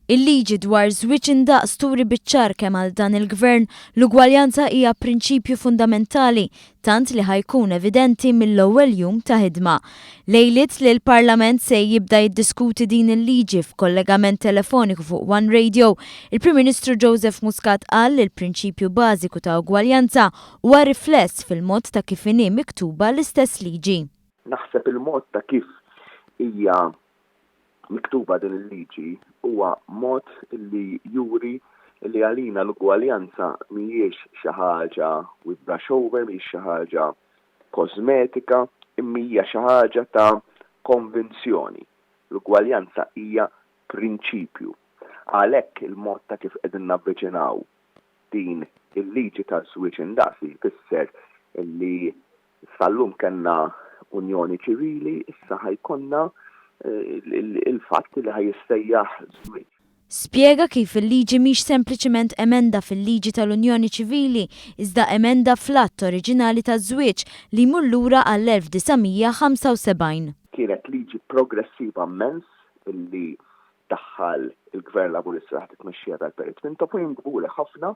Il-liġi dwar żwieġ indaqs turi biċ-ċar kemm għal dan il-gvern l-ugwaljanza hija prinċipju fundamentali tant li ħajkun evidenti mill-ewwel jum ta' ħidma. Lejliet li l-Parlament se jibda jiddiskuti din il-liġi f'kollegament telefoniku fuq One Radio, il-Prim Ministru Joseph Muscat qal li l-prinċipju bażiku ta' ugwaljanza huwa rifless fil-mod ta' kif inhi miktuba l-istess liġi. Naħseb il-mod ta' kif hija miktuba din il-liġi huwa mod li juri li għalina l-ugwaljanza mhijiex xi ħaġa with brush over, mhijiex xi ħaġa kosmetika, imma hija xi ħaġa ta' konvenzjoni. L-ugwaljanza hija prinċipju. Għalhekk il-mod ta' kif qegħdin navviċinaw din il-liġi tal-żwieġ indaqs jfisser li sal-lum kellna unjoni ċivili, issa ħajkonna il-fatt li ħajissejjaħ żwieġ. Spjega kif il-liġi mhix sempliċement emenda fil-liġi tal-Unjoni Ċivili, iżda emenda fl-att oriġinali taż-żwieġ li jmur lura għall-1975. Kienet liġi progressiva immens illi daħħal il-Gvern Laburista taħt it-tmexxija tal-Perit Mintoff u jinqbuli ħafna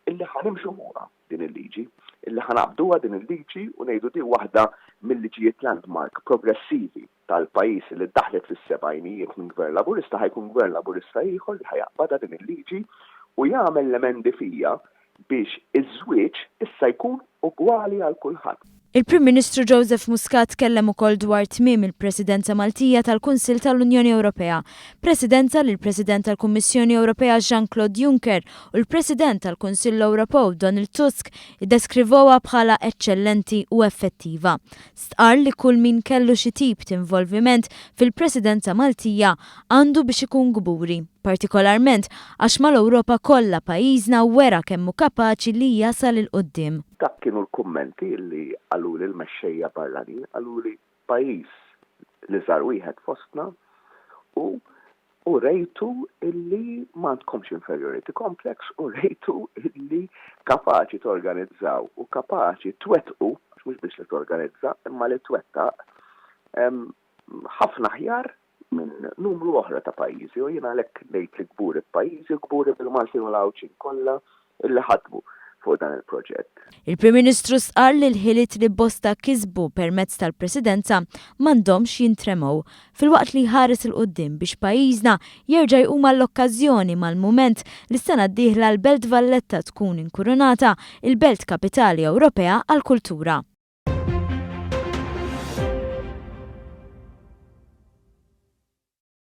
illi ħanimxu wara din il-liġi, illi ħanaqbduha din il-liġi u ngħidu di waħda mill-liġijiet landmark progressivi tal-pajjiż li daħlet fis-sebgħinijiet minn Gvern Laburista ħajkun Gvern Laburista ieħor li ħajaqbadha din il-liġi u jagħmel l-emendi fija biex iż-żwieġ issa jkun ugwali għal kulħadd. Il-Prim Ministru Joseph Muscat tkellem ukoll dwar tmiem il-Presidenza Maltija tal-Kunsill tal-Unjoni Ewropea, presidenza li l-President tal-Kummissjoni Ewropea Jean-Claude Juncker u l-President tal-Kunsill Ewropew Donald Tusk iddeskrivowha bħala eċċellenti u effettiva. Stqar li kull min kellu xi tip ta' involviment fil-Presidenza Maltija għandu biex ikun gburi, partikolarment għax mal-Ewropa kollha pajjiżna wera kemm hu kapaċi li jasal il qudiem. Dak kienu l-kummenti li għaluli l-mexxejja barranin, għaluli pajjiż li żar wieħed fostna u rejtu illi m'għandkomx inferiority complex u rejtu illi kapaċi torganizzaw u kapaċi twettqu, mhux biex li torganizza, imma li twettaq ħafna aħjar minn numru oħra ta' pajjiżi u jiena għalhekk ngħid li kburi b'pajjiżi u kburi bil-Maltin u l-Awċin kollha illi ħadmu fuq dan il-proġett. Il-Prim Ministru sqar li l-ħiliet li bosta kisbu permezz tal-Presidenza m'għandhomx jintremgħu filwaqt li ħares il qudiem biex pajjiżna jerġa' jqum l-okkażjoni mal-mument li s-sena d-dieħla l-Belt Valletta tkun inkurunata il-Belt Kapitali Ewropea għall-Kultura.